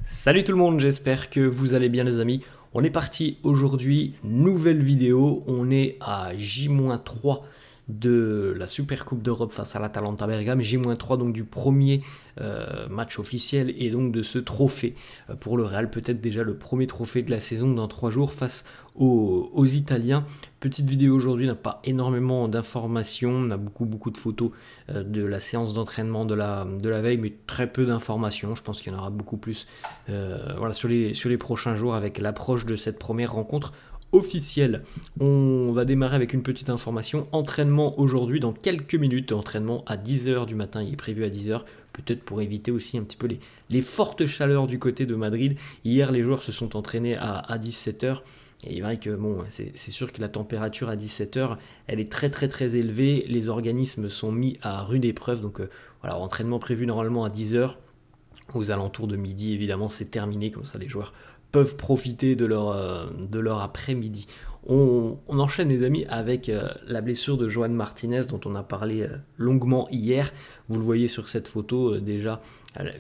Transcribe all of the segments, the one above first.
Salut tout le monde, j'espère que vous allez bien les amis. On est parti aujourd'hui, nouvelle vidéo, on est à J-3 de la Super Coupe d'Europe face à l'Atalanta Bergame, J-3 donc du premier match officiel et donc de ce trophée pour le Real, peut-être déjà le premier trophée de la saison dans 3 jours face aux Italiens. Petite vidéo aujourd'hui, on n'a pas énormément d'informations, on a beaucoup de photos de la séance d'entraînement de la veille, mais très peu d'informations, je pense qu'il y en aura beaucoup plus sur les prochains jours avec l'approche de cette première rencontre officielle. On va démarrer avec une petite information. Entraînement aujourd'hui dans quelques minutes. Entraînement à 10h du matin. Il est prévu à 10h. Peut-être pour éviter aussi un petit peu les fortes chaleurs du côté de Madrid. Hier, les joueurs se sont entraînés à 17h. Et il est vrai que c'est sûr que la température à 17h, elle est très élevée. Les organismes sont mis à rude épreuve. Donc voilà, entraînement prévu normalement à 10h. Aux alentours de midi, évidemment, c'est terminé. Comme ça, les joueurs peuvent profiter de leur après-midi. On enchaîne, les amis, avec la blessure de Joan Martinez, dont on a parlé longuement hier. Vous le voyez sur cette photo, déjà,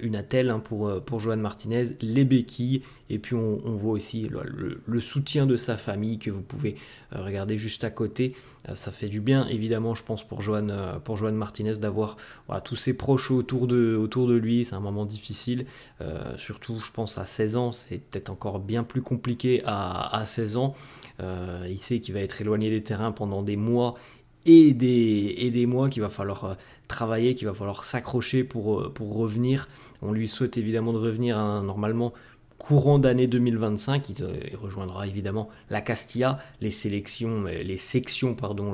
une attelle pour Joan Martinez, les béquilles, et puis on voit aussi le soutien de sa famille que vous pouvez regarder juste à côté. Ça fait du bien, évidemment, je pense, pour Joan Martinez d'avoir tous ses proches autour de lui. C'est un moment difficile, surtout, je pense, à 16 ans. C'est peut-être encore bien plus compliqué à 16 ans. Il sait qu'il va être éloigné des terrains pendant des mois et des mois, qu'il va falloir travailler, qu'il va falloir s'accrocher pour revenir. On lui souhaite évidemment de revenir normalement courant d'année 2025. Il rejoindra évidemment la Castilla, les sections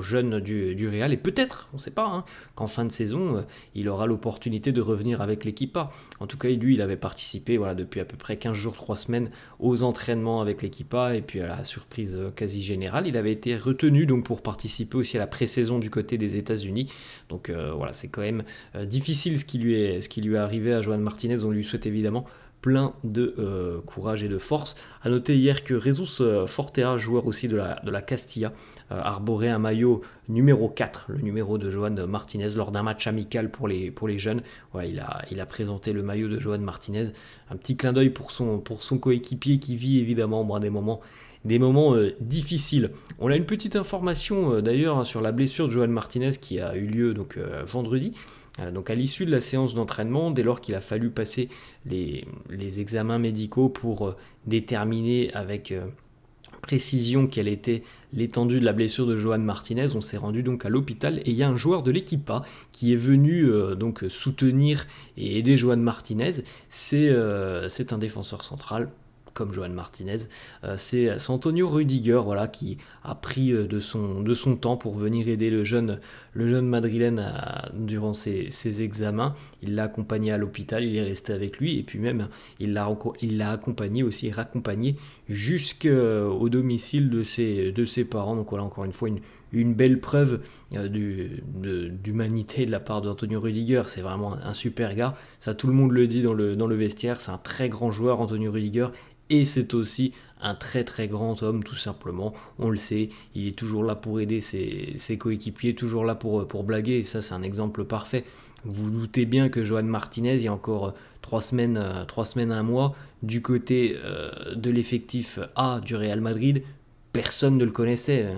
jeunes du Real, et peut-être, on ne sait pas, qu'en fin de saison, il aura l'opportunité de revenir avec l'équipa. En tout cas, lui, il avait participé depuis à peu près 15 jours, 3 semaines aux entraînements avec l'équipa, et puis à la surprise quasi générale, il avait été retenu donc pour participer aussi à la pré-saison du côté des États-Unis. Donc c'est quand même difficile ce qui lui est arrivé à Joan Martinez. On lui souhaite évidemment plein de courage et de force. A noter hier que Jesus Fortea, joueur aussi de la Castilla, arborait un maillot numéro 4, le numéro de Joan Martinez, lors d'un match amical pour les jeunes. Il a présenté le maillot de Joan Martinez. Un petit clin d'œil pour son coéquipier qui vit évidemment des moments difficiles. On a une petite information d'ailleurs sur la blessure de Joan Martinez qui a eu lieu vendredi. Donc à l'issue de la séance d'entraînement, dès lors qu'il a fallu passer les examens médicaux pour déterminer avec précision quelle était l'étendue de la blessure de Joan Martinez, on s'est rendu donc à l'hôpital et il y a un joueur de l'équipa qui est venu soutenir et aider Joan Martinez. C'est un défenseur central comme Joan Martinez, c'est Antonio Rudiger qui a pris de son temps pour venir aider le jeune madrilène durant ses examens. Il l'a accompagné à l'hôpital, il est resté avec lui et puis même il l'a accompagné aussi, raccompagné jusqu'au domicile de ses parents. Donc voilà, encore une fois une belle preuve d'humanité de la part d'Antonio Rudiger. C'est vraiment un super gars, ça tout le monde le dit dans le vestiaire. C'est un très grand joueur, Antonio Rudiger, et c'est aussi un très grand homme, tout simplement. On le sait, il est toujours là pour aider ses coéquipiers, toujours là pour blaguer, et ça c'est un exemple parfait. Vous vous doutez bien que Joan Martinez, il y a encore 3 semaines, un mois, du côté de l'effectif A du Real Madrid, personne ne le connaissait,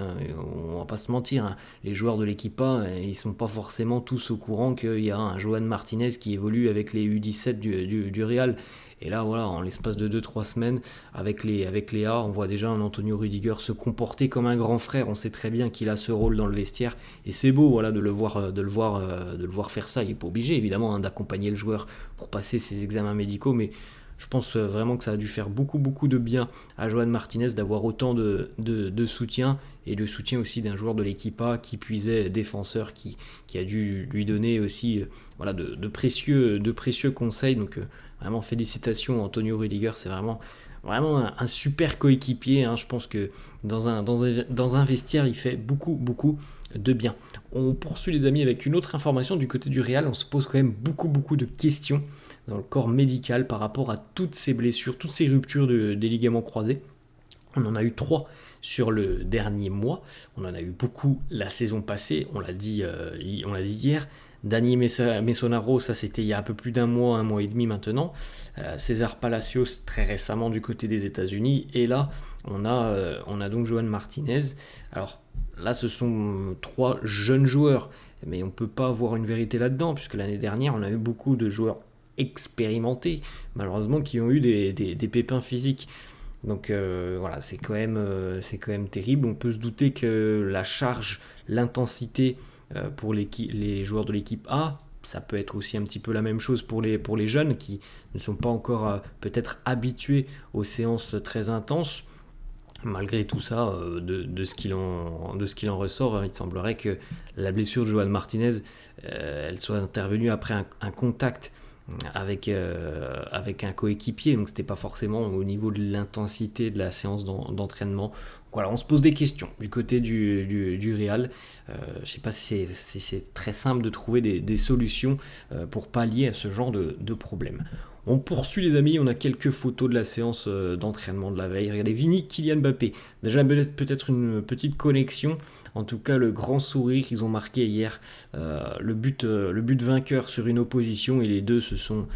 on va pas se mentir. Les joueurs de l'équipe A, ils sont pas forcément tous au courant qu'il y a un Joan Martinez qui évolue avec les U17 du Real. Et là, voilà, en l'espace de 2-3 semaines, avec les A, on voit déjà un Antonio Rudiger se comporter comme un grand frère. On sait très bien qu'il a ce rôle dans le vestiaire. Et c'est beau de le voir faire ça. Il n'est pas obligé, évidemment, d'accompagner le joueur pour passer ses examens médicaux. Mais je pense vraiment que ça a dû faire beaucoup de bien à Joan Martinez d'avoir autant de soutien, et le soutien aussi d'un joueur de l'équipe A qui puisait défenseur, qui a dû lui donner aussi de précieux conseils. Donc vraiment félicitations Antonio Rudiger, c'est vraiment un super coéquipier. Je pense que dans un vestiaire, il fait beaucoup de bien. On poursuit les amis avec une autre information du côté du Real. On se pose quand même beaucoup de questions dans le corps médical par rapport à toutes ces blessures, toutes ces ruptures des ligaments croisés. On en a eu 3 sur le dernier mois. On en a eu beaucoup la saison passée, on l'a dit hier. Dani Messonaro, ça c'était il y a un peu plus d'un mois et demi maintenant. César Palacios très récemment du côté des États-Unis. Et là, on a donc Johan Martinez. Alors là, ce sont 3 jeunes joueurs, mais on ne peut pas avoir une vérité là-dedans, puisque l'année dernière, on a eu beaucoup de joueurs expérimentés, malheureusement, qui ont eu des pépins physiques. Donc voilà, c'est quand même terrible. On peut se douter que la charge, l'intensité pour les joueurs de l'équipe A, ça peut être aussi un petit peu la même chose pour les jeunes qui ne sont pas encore peut-être habitués aux séances très intenses. Malgré tout ça, de ce qu'il en ressort, il semblerait que la blessure de Johan Martinez, elle soit intervenue après un contact avec un coéquipier, donc c'était pas forcément au niveau de l'intensité de la séance d'entraînement. Voilà, on se pose des questions du côté du Real. Je sais pas si c'est très simple de trouver des solutions pour pallier à ce genre de problème. On poursuit les amis, on a quelques photos de la séance d'entraînement de la veille. Regardez, Vini, Kylian Mbappé. Déjà peut-être une petite connexion. En tout cas, le grand sourire qu'ils ont marqué hier, le but vainqueur sur une opposition, et les deux se sont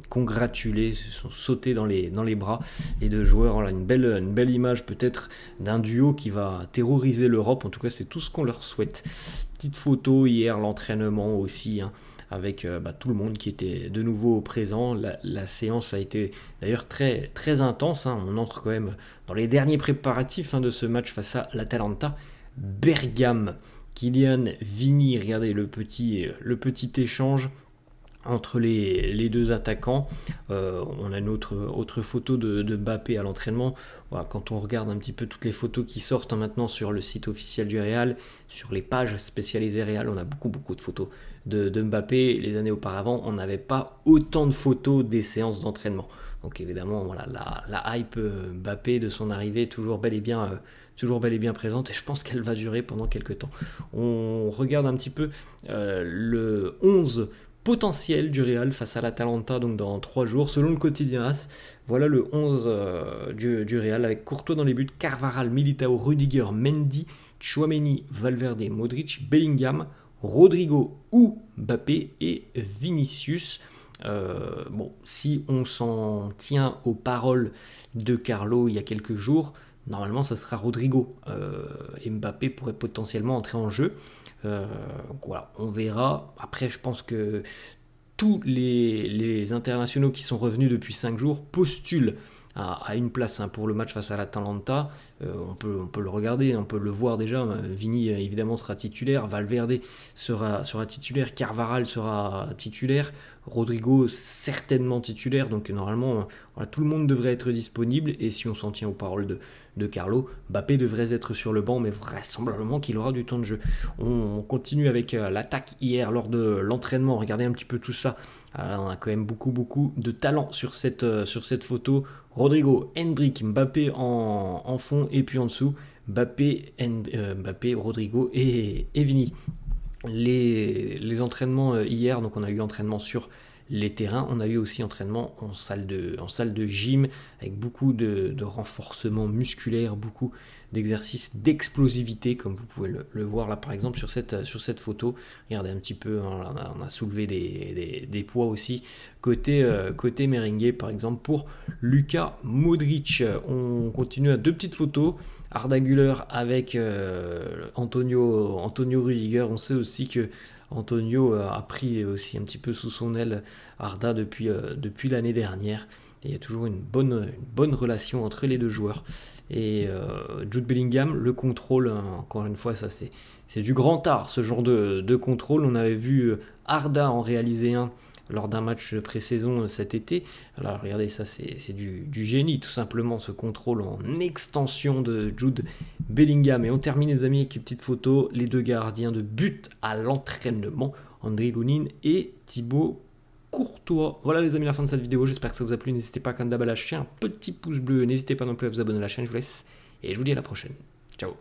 congratulés, se sont sautés dans les bras. Les deux joueurs, voilà, une belle image peut-être d'un duo qui va terroriser l'Europe. En tout cas, c'est tout ce qu'on leur souhaite. Petite photo hier, l'entraînement aussi, hein, avec tout le monde qui était de nouveau présent. La séance a été d'ailleurs très, très intense, hein. On entre quand même dans les derniers préparatifs, hein, de ce match face à l'Atalanta Bergame. Kylian, Vini, regardez le petit échange entre les deux attaquants. On a une autre photo de Mbappé à l'entraînement. Voilà, quand on regarde un petit peu toutes les photos qui sortent maintenant sur le site officiel du Real, sur les pages spécialisées Real, on a beaucoup de photos de Mbappé. Les années auparavant, on n'avait pas autant de photos des séances d'entraînement. Donc évidemment, voilà, la hype Mbappé de son arrivée est toujours bel et bien présente, et je pense qu'elle va durer pendant quelques temps. On regarde un petit peu le 11 potentiel du Real face à l'Atalanta, donc dans 3 jours, selon le quotidien AS. Voilà le 11 du Real, avec Courtois dans les buts, Carvajal, Militao, Rudiger, Mendy, Tchouaméni, Valverde, Modric, Bellingham, Rodrigo ou Mbappé et Vinicius. Si on s'en tient aux paroles de Carlo il y a quelques jours, normalement ça sera Rodrigo. Et Mbappé pourrait potentiellement entrer en jeu. Donc voilà, on verra. Après, je pense que tous les internationaux qui sont revenus depuis 5 jours postulent à une place, hein, pour le match face à l'Atalanta. On peut le regarder, on peut le voir déjà. Vini évidemment sera titulaire, Valverde sera titulaire, Carvajal sera titulaire, Rodrigo certainement titulaire, donc normalement voilà, tout le monde devrait être disponible. Et si on s'en tient aux paroles de Carlo, Mbappé devrait être sur le banc, mais vraisemblablement qu'il aura du temps de jeu. On continue avec l'attaque hier lors de l'entraînement. Regardez un petit peu tout ça. Alors, on a quand même beaucoup de talent sur cette photo. Rodrigo, Hendrick, Mbappé en fond, et puis en dessous Mbappé, Rodrigo et Vini. Les entraînements hier, donc on a eu entraînement sur les terrains, on a eu aussi entraînement en salle de gym, avec beaucoup de renforcement musculaire, beaucoup d'exercices d'explosivité, comme vous pouvez le voir là par exemple sur cette photo. Regardez un petit peu, hein, on a soulevé des poids aussi côté merengue par exemple pour Luka Modric. On continue à 2 petites photos. Arda Güler avec Antonio Rudiger. On sait aussi que Antonio a pris aussi un petit peu sous son aile Arda depuis l'année dernière. Et il y a toujours une bonne relation entre les deux joueurs. Et Jude Bellingham, le contrôle, hein, encore une fois, ça c'est du grand art, ce genre de contrôle. On avait vu Arda en réaliser un lors d'un match de pré-saison cet été. Alors regardez, ça c'est du génie, tout simplement, ce contrôle en extension de Jude Bellingham. Et on termine les amis avec une petite photo, les 2 gardiens de but à l'entraînement, André Lounine et Thibaut Courtois. Voilà les amis, la fin de cette vidéo, j'espère que ça vous a plu. N'hésitez pas comme d'hab à lâcher un petit pouce bleu, n'hésitez pas non plus à vous abonner à la chaîne, je vous laisse et je vous dis à la prochaine. Ciao.